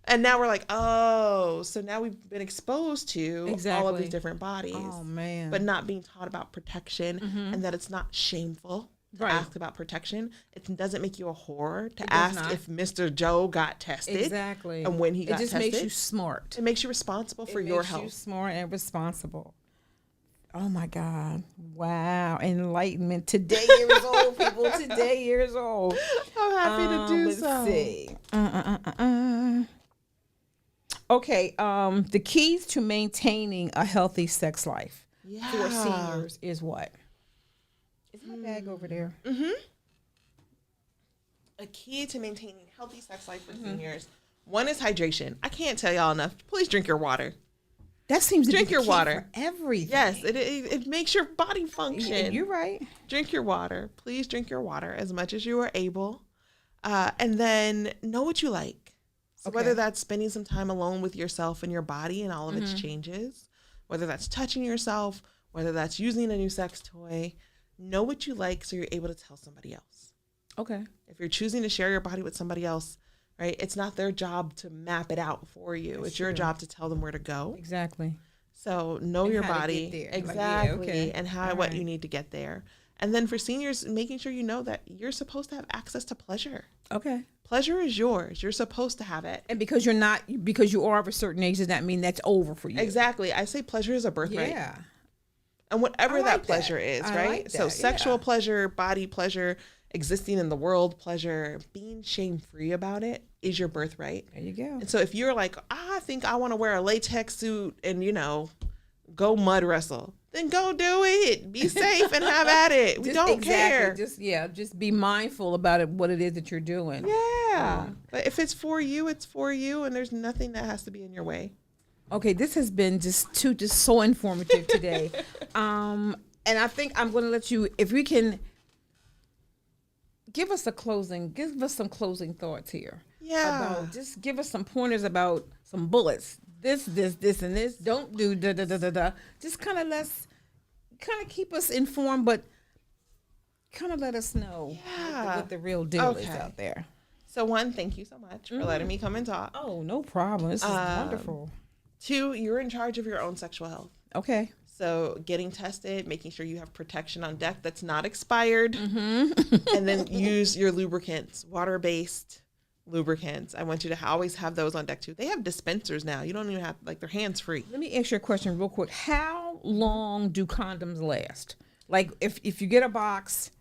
And now we're like, oh, so now we've been exposed to all of these different bodies. Oh, man. But not being taught about protection and that it's not shameful to ask about protection. It doesn't make you a whore to ask if Mr. Joe got tested. Exactly. And when he got tested. It just makes you smart. It makes you responsible for your health. It makes you smart and responsible. Oh, my God. Wow. Enlightenment. Today years old, people. Today years old. I'm happy to do so. Let's see. Okay. The keys to maintaining a healthy sex life for seniors is what? Is my bag over there? A key to maintaining healthy sex life for seniors. One is hydration. I can't tell y'all enough. Please drink your water. That seems to drink be your the key water. For everything. Yes, it makes your body function. You're right. Drink your water. Please drink your water as much as you are able. And then know what you like. So whether that's spending some time alone with yourself and your body and all of its changes, whether that's touching yourself, whether that's using a new sex toy, know what you like so you're able to tell somebody else. Okay. If you're choosing to share your body with somebody else, right, it's not their job to map it out for you. It's your job to tell them where to go. Exactly. So know your body. Exactly. And what you need to get there. And then for seniors, making sure you know that you're supposed to have access to pleasure. Okay. Pleasure is yours. You're supposed to have it. And because you are of a certain age, does that mean that's over for you? Exactly. I say pleasure is a birthright. Yeah. And whatever that pleasure is, right? Like that, so sexual pleasure, body pleasure, existing in the world pleasure, being shame-free about it is your birthright. There you go. And so if you're like, I think I want to wear a latex suit and, go mud wrestle, then go do it. Be safe and have at it. We don't care. Just be mindful about what it is that you're doing. Yeah. But if it's for you, it's for you, and there's nothing that has to be in your way. Okay, this has been just so informative today. And I think I'm going to let you, if we can, give us some closing thoughts here. Yeah. Just give us some pointers about some bullets. This, and this. Don't do da. Just kind of keep us informed, but kind of let us know what the real deal is out there. So one, thank you so much for letting me come and talk. Oh, no problem. This is wonderful. 2, you're in charge of your own sexual health. Okay. So getting tested, making sure you have protection on deck that's not expired, and then use your lubricants, water-based lubricants. I want you to always have those on deck too. They have dispensers now. You don't even have, they're hands-free. Let me ask you a question real quick. How long do condoms last? Like if you get a box,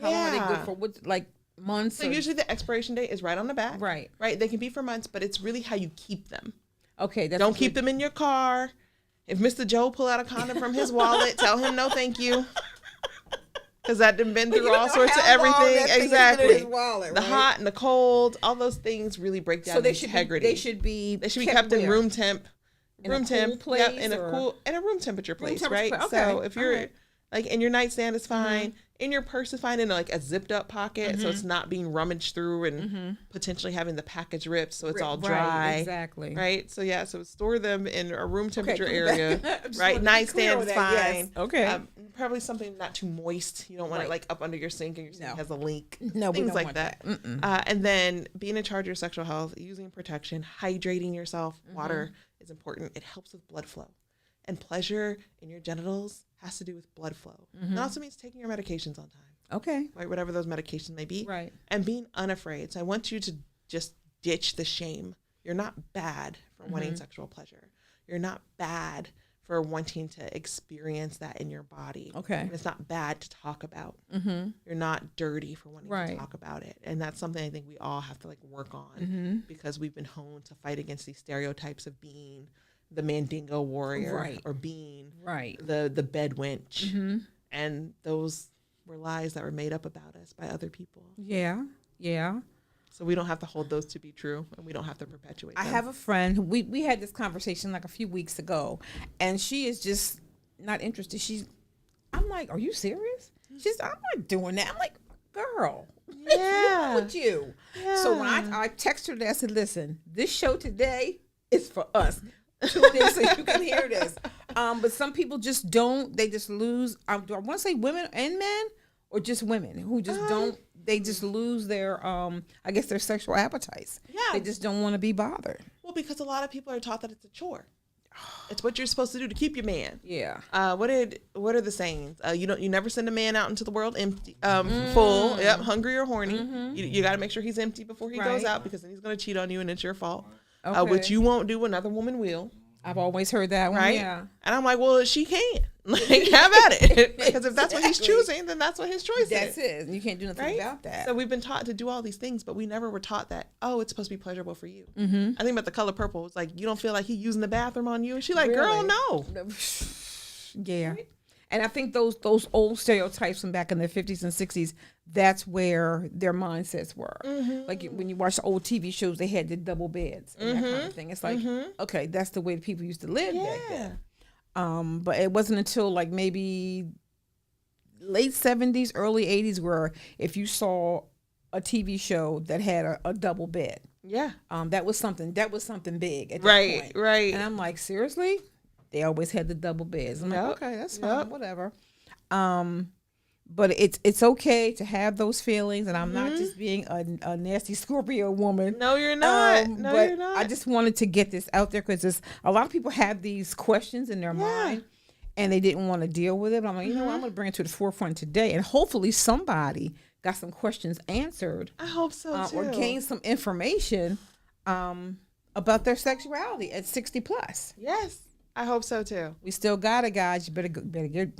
how long are they good for? What, like months? So usually the expiration date is right on the back. Right. Right. They can be for months, but it's really how you keep them. Okay. Don't keep them in your car. If Mr. Joe pull out a condom from his wallet, tell him no thank you. because that done been through You all know sorts of how long everything. that thing has been in Exactly. his wallet, The right? hot and the cold, all those things really break down So they integrity. should be kept in where? room temp. In Room a cool temp, place, yep, in or? a room temperature place, temperature right? place, okay, So if you're alright. like in your nightstand is fine, in your purse is fine, in like a zipped up pocket, so it's not being rummaged through and potentially having the package ripped, so it's all dry. Right, exactly. Right. So yeah, so store them in a room temperature cool. area. Just Right. wanted to be clear Nightstand on is that, fine. yes. Okay. Probably something not too moist. You don't want it Right. like up under your sink and your sink No. has a leak. No, we things don't like want that. that. And then being in charge of your sexual health, using protection, hydrating yourself. Water is important. It helps with blood flow. And pleasure in your genitals has to do with blood flow. It also means taking your medications on time. Okay. Right, whatever those medications may be. Right. And being unafraid. So I want you to just ditch the shame. You're not bad for wanting sexual pleasure. You're not bad for wanting to experience that in your body. Okay. And it's not bad to talk about. You're not dirty for wanting to talk about it. And that's something I think we all have to like work on because we've been honed to fight against these stereotypes of being the Mandingo warrior or being the bed wench. And those were lies that were made up about us by other people. Yeah. Yeah. So we don't have to hold those to be true, and we don't have to perpetuate them. I have a friend. We had this conversation like a few weeks ago, and she is just not interested. I'm like, are you serious? I'm not doing that. I'm like, girl, what's wrong with you? So when I texted her, I said, listen, this show today is for us. Tune in so you can hear this. But some people just don't. They just lose. Do I want to say women and men, or just women who just don't? They just lose their, I guess, their sexual appetites. Yeah. They just don't want to be bothered. Well, because a lot of people are taught that it's a chore. It's what you're supposed to do to keep your man. Yeah. What are the sayings? You never send a man out into the world empty, full, hungry or horny. You got to make sure he's empty before he goes out, because then he's going to cheat on you and it's your fault. Okay. Which you won't do, another woman will. I've always heard that one. Right? Yeah. And I'm like, well, she can. Like, have at it. Because if that's what he's choosing, then that's what his choice is. That's it. And you can't do nothing about that. So we've been taught to do all these things, but we never were taught that, it's supposed to be pleasurable for you. I think about The Color Purple. It's like, you don't feel like he's using the bathroom on you. And she's like, girl, no. Yeah. And I think those old stereotypes from back in the 50s and 60s, that's where their mindsets were. Like when you watch the old TV shows, they had the double beds and that kind of thing. It's like, okay, that's the way people used to live back then. But it wasn't until like maybe late 70s, early 80s, where if you saw a TV show that had a double bed, that was something big at that point. Right. And I'm like, seriously? They always had the double beds. I'm like, okay, that's fine, whatever. But it's okay to have those feelings, and I'm not just being a nasty Scorpio woman. No, you're not. You're not. I just wanted to get this out there because a lot of people have these questions in their mind, and they didn't want to deal with it. But I'm like, you know what? I'm going to bring it to the forefront today, and hopefully somebody got some questions answered. I hope so too. Or gained some information about their sexuality at 60 plus. Yes. I hope so too. We still got it, guys. You better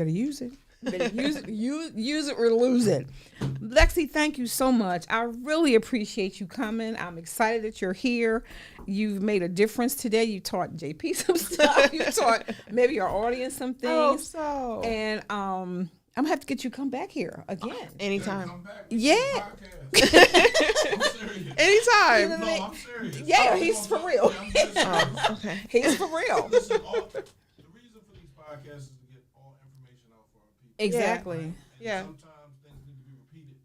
use it. Better use it or lose it. Lexi, thank you so much. I really appreciate you coming. I'm excited that you're here. You've made a difference today. You taught JP some stuff. You taught maybe our audience some things. I hope so. And I'm gonna have to get you to come back here again. Anytime. Yeah. I'm serious. Anytime. No, I'm serious. Yeah, he's for real. Okay. He's for real. Listen, the reason for these podcasts is to get all information out for our people. Exactly. And Yeah. sometimes things need to be repeated.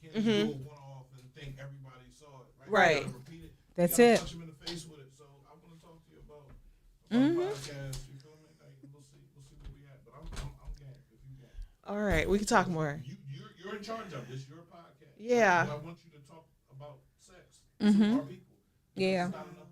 You can't just do a one-off and think everybody saw it. Right. You gotta repeat it. That's you gotta it. Punch them in the face with it. So I want to talk to you about podcast. You feel me? Like, we'll see where we at. But I'm game if you game. All right. We can talk more. You're in charge of this. Your podcast. Yeah. I want you to talk about sex to our people. Yeah. There's not enough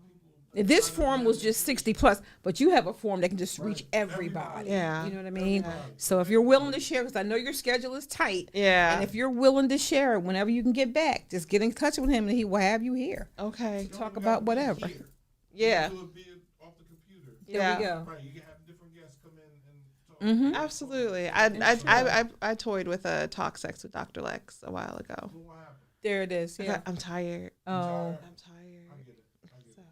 people. This forum was just 60 plus, but you have a forum that can just reach everybody. Yeah. You know what I mean? So if you're willing to share, because I know your schedule is tight. Yeah. And if you're willing to share it whenever you can get back, just get in touch with him and he will have you here. Okay. Talk about whatever. Yeah. Do it be off the computer. Yeah. There we go. Right. You can have different guests come in and talk. Absolutely. I toyed with a talk sex with Dr. Lex a while ago. What happened? There it is. Yeah. I'm tired. Oh, I'm tired.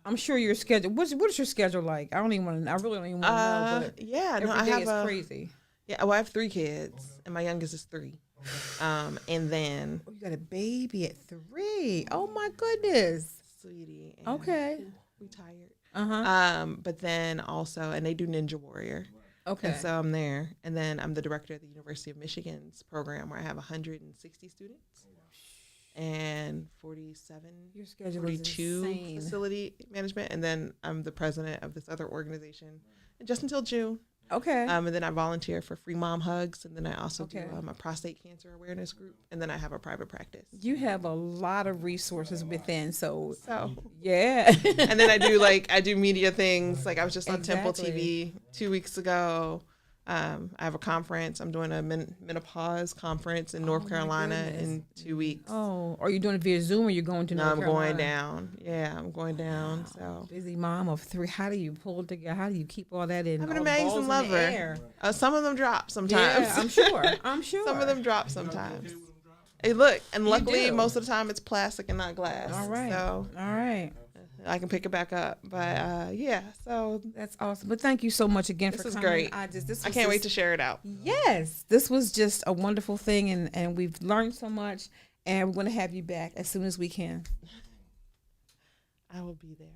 I'm sure your schedule. What is your schedule like? I really don't even want to know. But Yeah. every No, I day have is crazy. Yeah. Well, I have 3 kids, and my youngest is 3. And then, Oh, you got a baby at 3. Oh my goodness. sweetie. And Okay. we tired. Uh-huh. But then also, and they do Ninja Warrior. Okay. And so I'm there. And then I'm the director of the University of Michigan's program where I have 160 students and 47, Your schedule is 42 insane. facility management. And then I'm the president of this other organization just until June. Okay. And then I volunteer for Free Mom Hugs. And then I also Okay. do a prostate cancer awareness group. And then I have a private practice. You have a lot of resources within, so So, yeah. and then I do media things. Like I was just on Temple Exactly. TV 2 weeks ago. I have a conference. I'm doing a menopause conference in North my Carolina goodness. in 2 weeks. Oh, are you doing it via Zoom or you going to No, North I'm Carolina? going down. Yeah, I'm going down. So Busy mom of 3. How do you pull it together? How do you keep all that in? I'm an all the balls amazing in the lover. air? Some of them drop sometimes. Yeah, I'm sure. I'm sure. Some of them drop sometimes. Hey, look, and luckily do. most of the time it's plastic and not glass. All right. So All right. I can pick it back up. But yeah, so That's awesome. But thank you so much again This for is coming. great. I can't wait to share it out. Yes, this was just a wonderful thing, and we've learned so much, and we're going to have you back as soon as we can. I will be there.